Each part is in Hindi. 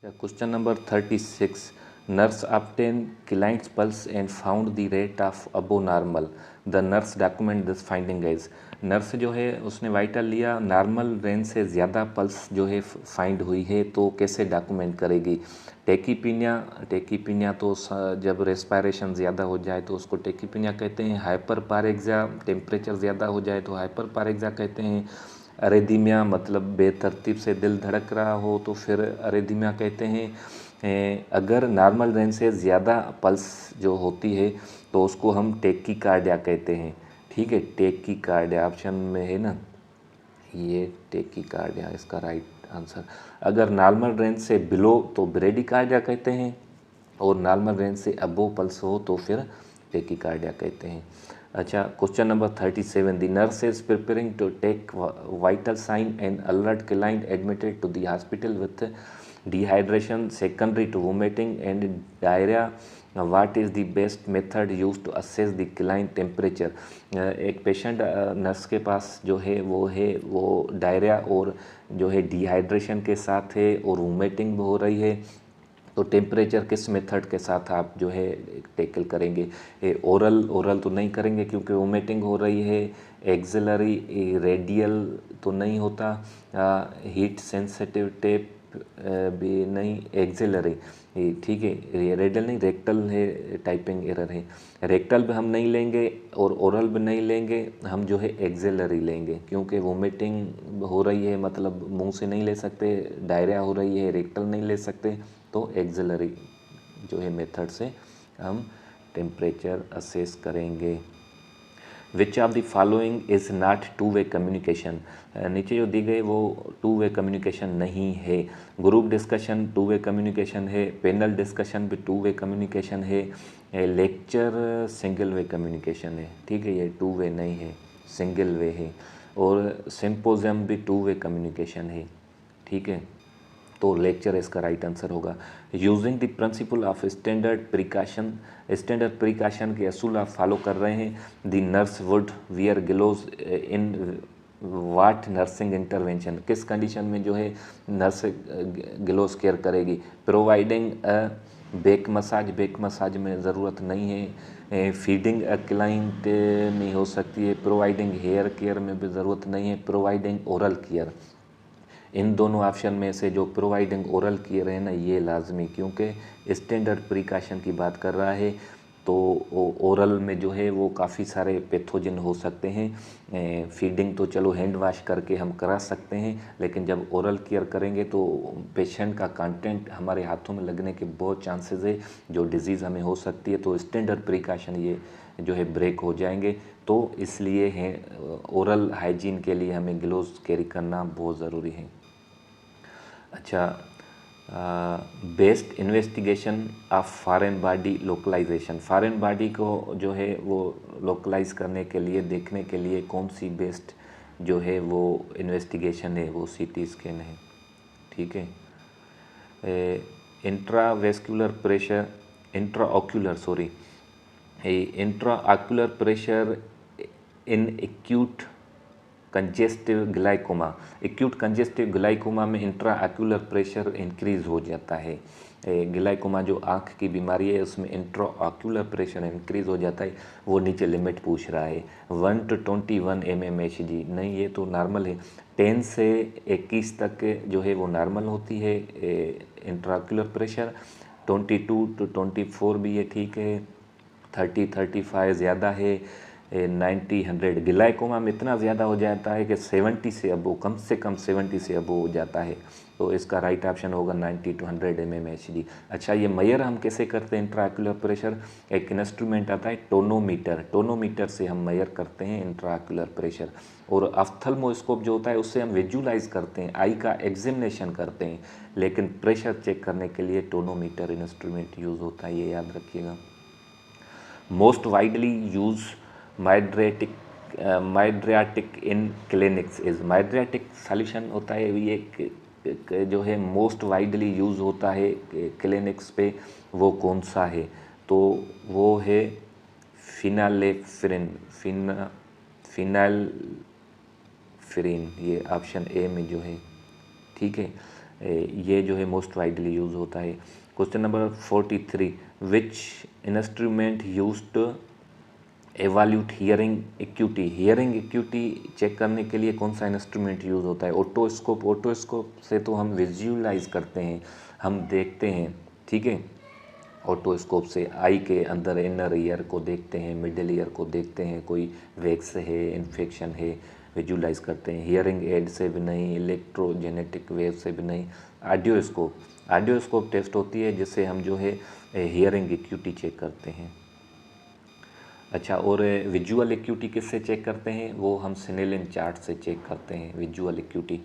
Question number 36. Nurse obtained client's pulse and found the rate of above normal. The nurse document this finding as. Nurse जो है उसने वाइटल लिया, नॉर्मल रेंज से ज़्यादा पल्स जो है फाइंड हुई है, तो कैसे डॉक्यूमेंट करेगी। टेकीपीनिया तो जब रेस्पायरेशन ज़्यादा हो जाए तो उसको टेकीपीनिया कहते हैं। हाइपर पारेक्सिया टेम्परेचर ज़्यादा हो जाए तो हाइपर पारेक्सिया कहते हैं। अरेदीमिया मतलब बेतरतीब से दिल धड़क रहा हो तो फिर अरेदीमिया कहते हैं। अगर नॉर्मल रेंज से ज़्यादा पल्स जो होती है तो उसको हम टेकीकार्डिया कहते हैं। ठीक है, टेकीकार्डिया ऑप्शन में है ना, ये टेकीकार्डिया इसका राइट आंसर। अगर नॉर्मल रेंज से बिलो तो ब्रेडिकार्डिया कहते हैं, और नॉर्मल रेंज से अबो पल्स हो तो फिर टेकीकार्डिया कहते हैं। अच्छा, question number 37. The nurse is preparing to take vital sign and alert client admitted to the hospital with dehydration secondary to vomiting and diarrhoea. What is the best method use to assess the client temperature. एक पेशेंट नर्स के पास जो है वो डायरिया और जो है डिहाइड्रेशन के साथ है और वोमिटिंग भी हो रही है, तो टेम्परेचर किस मेथड के साथ आप जो है टेकल करेंगे। ओरल तो नहीं करेंगे क्योंकि वोमिटिंग हो रही है। एक्सिलरी रेडियल तो नहीं होता। हीट सेंसिटिव टेप भी नहीं, एक्सिलरी ठीक है। रेडियल नहीं, रेक्टल है, टाइपिंग एरर है। रेक्टल भी हम नहीं लेंगे और ओरल भी नहीं लेंगे, हम जो है एक्सिलरी लेंगे क्योंकि वोमिटिंग हो रही है, मतलब मुंह से नहीं ले सकते। डायरिया हो रही है, रेक्टल नहीं ले सकते, तो एक्सिलरी जो है मेथड से हम टेम्परेचर असेस करेंगे। विच of the following is not two way communication. नीचे जो दी गई वो टू वे कम्युनिकेशन नहीं है। Group discussion two way communication है, पैनल डिस्कशन भी टू वे कम्युनिकेशन है, लेक्चर सिंगल वे कम्युनिकेशन है। ठीक है, ये टू वे नहीं है, सिंगल वे है। और सिंपोजियम भी टू वे कम्युनिकेशन है। ठीक है, तो लेक्चर इसका राइट आंसर होगा। Using the principle of standard precaution, standard precaution के असूल आप फॉलो कर रहे हैं। The nurse would wear gloves in what nursing intervention, किस कंडीशन में जो है नर्स ग्लोव्स केयर करेगी। प्रोवाइडिंग अ बैक मसाज में ज़रूरत नहीं है। फीडिंग अ क्लाइंट नहीं हो सकती है। प्रोवाइडिंग हेयर केयर में भी ज़रूरत नहीं है। प्रोवाइडिंग ओरल केयर, इन दोनों ऑप्शन में से जो प्रोवाइडिंग ओरल केयर है ना, ये लाजमी, क्योंकि स्टैंडर्ड प्रिकॉशन की बात कर रहा है। तो ओरल में जो है वो काफ़ी सारे पैथोजन हो सकते हैं। फीडिंग तो चलो हैंड वॉश करके हम करा सकते हैं, लेकिन जब ओरल केयर करेंगे तो पेशेंट का कंटेंट हमारे हाथों में लगने के बहुत चांसेस है, जो डिजीज़ हमें हो सकती है। तो स्टैंडर्ड प्रिकॉशन ये जो है ब्रेक हो जाएंगे। तो इसलिए है ओरल हाइजीन के लिए हमें ग्लोव्स कैरी करना बहुत ज़रूरी है। अच्छा, best investigation of foreign body localisation, foreign body को जो है वो लोकलाइज करने के लिए, देखने के लिए कौन सी बेस्ट जो है वो इन्वेस्टिगेशन है, वो सीटी स्कैन है। ठीक है, intravascular pressure, intraocular pressure in acute congestive glaucoma. Acute congestive glaucoma में इंट्राऑक्यूलर प्रेशर इंक्रीज हो जाता है। ग्लाइकोमा जो आँख की बीमारी है उसमें इंट्राऑक्यूलर प्रेशर इंक्रीज हो जाता है। वो नीचे लिमिट पूछ रहा है 1 to 21 mmHg, नहीं ये तो नॉर्मल है। 10 से 21 तक जो है वो नॉर्मल होती है इंट्राऑक्यूलर प्रेशर। 22 to 24 भी ये ठीक है। 30-35 ज़्यादा है। 90-100 ग्लाइकोमा में इतना ज़्यादा हो जाता है कि 70 से अबो, कम से कम 70 से अबो हो जाता है। तो इसका राइट ऑप्शन होगा 90 to 100 mmHg। अच्छा, ये मेजर हम कैसे करते हैं इंट्राऑक्यूलर प्रेशर। एक इंस्ट्रूमेंट आता है टोनोमीटर से हम मेजर करते हैं इंट्राऑक्यूलर प्रेशर। और ऑफ्थल्मोस्कोप जो होता है उससे हम विजुलाइज करते हैं, आई का एग्जामिनेशन करते हैं, लेकिन प्रेशर चेक करने के लिए टोनोमीटर इंस्ट्रूमेंट यूज़ होता है, ये याद रखिएगा। Most widely use mydriatic in clinics is, mydriatic solution होता है ये जो है मोस्ट वाइडली यूज़ होता है क्लिनिक्स पे, वो कौन सा है। तो वो है फिनालेफ्रिन, फिनाइलफ्रिन, ये ऑप्शन ए में जो है। ठीक है, ये जो है मोस्ट वाइडली यूज़ होता है। Question number 43, which instrument used evaluate hearing acuity. Hearing acuity check करने के लिए कौन सा इंस्ट्रूमेंट यूज़ होता है? ओटोस्कोप। ओटोस्कोप से तो हम विजुअलाइज करते हैं, हम देखते हैं, ठीक है। ओटोस्कोप से आई के अंदर इनर ईयर को देखते हैं, मिडिल ईयर को देखते हैं, कोई वैक्स है, इन्फेक्शन है, विजुलाइज करते हैं। हियरिंग एड से भी नहीं, इलेक्ट्रोजेनेटिक वेव से भी नहीं। ऑडियोस्कोप। ऑडियोस्कोप टेस्ट होती है जिससे हम जो है हियरिंग एक्यूटी चेक करते हैं। अच्छा, और विजुअल एक्यूटी किससे चेक करते हैं? वो हम सिनेलिन चार्ट से चेक करते हैं विजुअल एक्यूटी,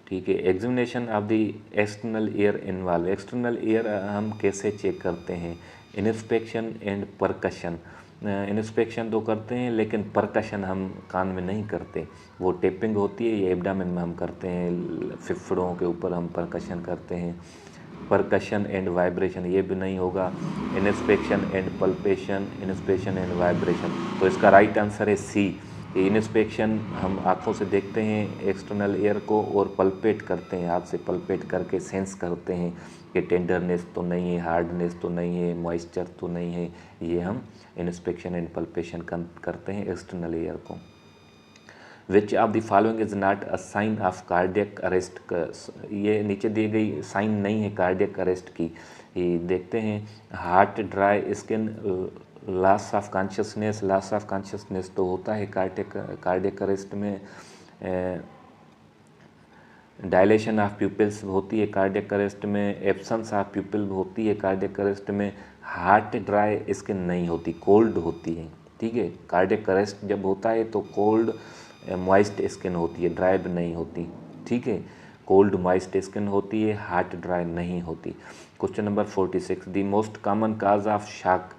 ठीक है। Examination of the external ear involve. External ear हम कैसे चेक करते हैं? Inspection and percussion. इंस्पेक्शन तो करते हैं लेकिन परकशन हम कान में नहीं करते, वो टेपिंग होती है, ये एब्डामेन में हम करते हैं, फेफड़ों के ऊपर हम परकशन करते हैं। परकशन एंड वाइब्रेशन ये भी नहीं होगा। Inspection and palpation, inspection and vibration, तो इसका राइट आंसर है सी। इंस्पेक्शन हम आँखों से देखते हैं एक्सटर्नल एयर को, और पल्पेट करते हैं, हाथ से पल्पेट करके सेंस करते हैं कि टेंडरनेस तो नहीं है, हार्डनेस तो नहीं है, मॉइस्चर तो नहीं है। ये हम इंस्पेक्शन एंड पल्पेशन करते हैं एक्सटर्नल एयर को। Which of the following is not a sign of cardiac arrest. ये नीचे दी गई साइन नहीं है कार्डियक अरेस्ट की। ये देखते हैं, heart dry skin, loss of consciousness. Loss of consciousness तो होता है कार्डियक अरेस्ट में। डायलेशन ऑफ प्यूपिल्स होती है कार्डियक अरेस्ट में। एब्सेंस ऑफ प्यूपिल होती है कार्डियक अरेस्ट में। हार्ट ड्राई स्किन नहीं होती, कोल्ड होती है, ठीक है। कार्डियक अरेस्ट जब होता है तो कोल्ड मॉइस्ट स्किन होती है, ड्राई भी नहीं होती, ठीक है। कोल्ड मॉइस्ट स्किन होती है, हार्ट ड्राई नहीं होती। Question number 46, the most common cause of shock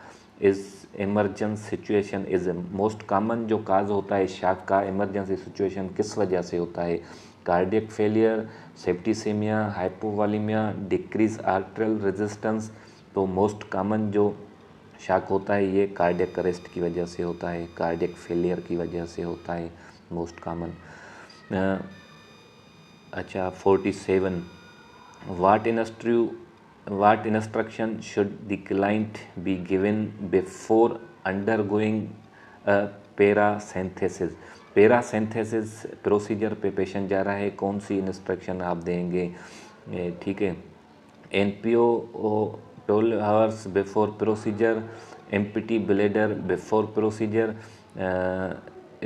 is emergence situation is. Most common जो काज होता है शॉक का, इमरजेंसी सिचुएशन किस वजह से होता है? Cardiac failure, septicaemia, hypovolaemia, decrease arterial resistance. तो मोस्ट कॉमन जो शॉक होता है ये कार्डियक अरेस्ट की वजह से होता है, कार्डियक फेलियर की वजह से होता है मोस्ट कॉमन। अच्छा, 47, what instruction should the client be given before undergoing a paracentesis? Paracentesis procedure पे पेशेंट जा रहा है, कौन सी इंस्ट्रक्शन आप देंगे? ठीक है, NPO 12 hours before procedure, empty bladder before procedure,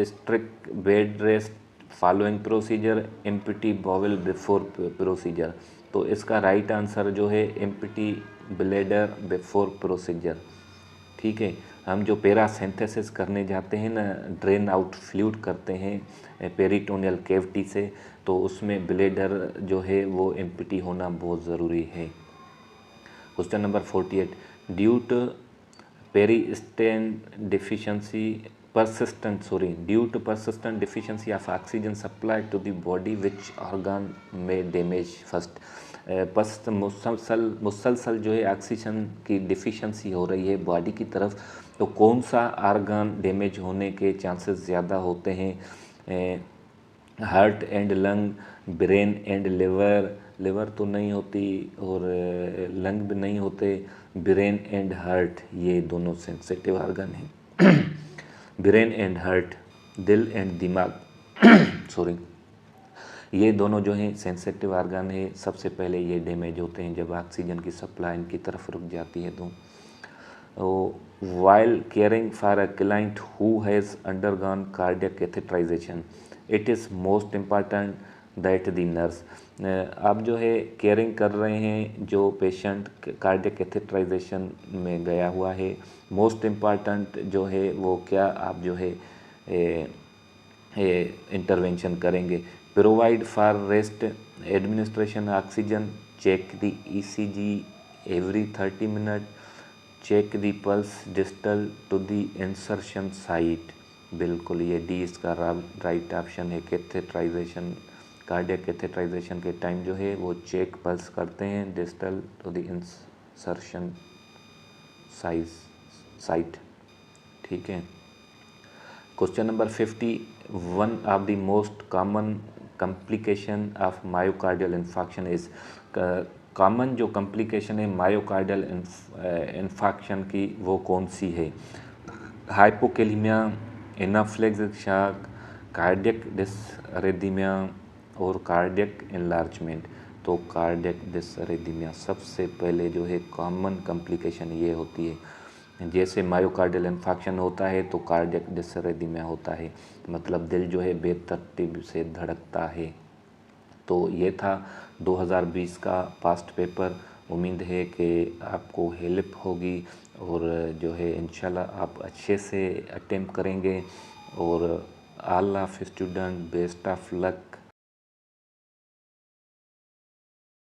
strict bed rest following procedure, empty bowel before procedure. तो इसका राइट आंसर जो है एम्प्टी ब्लेडर बिफोर प्रोसीजर, ठीक है। हम जो पैरासिंथेसिस करने जाते हैं ना, ड्रेन आउट फ्लूइड करते हैं पेरिटोनियल कैविटी से, तो उसमें ब्लेडर जो है वो एम्प्टी होना बहुत ज़रूरी है। Question number 48, due to persistent deficiency of oxygen supply to the body, which organ may damage first? मुसलसल जो है ऑक्सीजन की डिफिशिएंसी हो रही है बॉडी की तरफ, तो कौन सा ऑर्गन डैमेज होने के चांसेस ज़्यादा होते हैं? Heart and lung, brain and liver. Liver तो नहीं होती और लंग भी नहीं होते, ब्रेन एंड हार्ट ये दोनों सेंसिटिव ऑर्गन हैं। ब्रेन एंड हार्ट, दिल एंड दिमाग सॉरी, ये दोनों जो हैं सेंसिटिव ऑर्गन है, सबसे पहले ये डैमेज होते हैं जब ऑक्सीजन की सप्लाई इनकी तरफ रुक जाती है। तो while caring for a client who has undergone cardiac catheterization, it is most important that the nurse, आप जो है केयरिंग कर रहे हैं जो पेशेंट कार्डियक कैथेटराइजेशन में गया हुआ है, मोस्ट इम्पॉर्टेंट जो है वो क्या आप जो है इंटरवेंशन करेंगे? Provide for rest, administration oxygen, check the ECG every 30 minute, check the pulse distal to the insertion site. बिल्कुल ये डी इसका राइट ऑप्शन है। कैथेटराइजेशन, कार्डियक कैथेटराइजेशन के टाइम जो है वो चेक पल्स करते हैं distal to the insertion site, ठीक है। Question number 51, of the most common complication of myocardial infarction is, common जो कॉम्प्लिकेशन है मायोकार्डियल इन्फाक्शन की वो कौन सी है? हाइपोकेलिमिया, एनाफ्लेक्सिक शॉक, कार्डियक डिसरेदिमिया और कार्डियक इनलार्जमेंट। तो कार्डियक डिसरेदिमिया सबसे पहले जो है कॉमन कॉम्प्लिकेशन ये होती है। जैसे मायोकार्डियल इन्फाक्शन होता है तो कार्डियक डिसरेदिमिया होता है, मतलब दिल जो है बेतरतीब से धड़कता है। तो ये था 2020 का पास्ट पेपर। उम्मीद है कि आपको हेल्प होगी और जो है इंशाल्लाह आप अच्छे से अटेम्प्ट करेंगे। और all of student best of luck.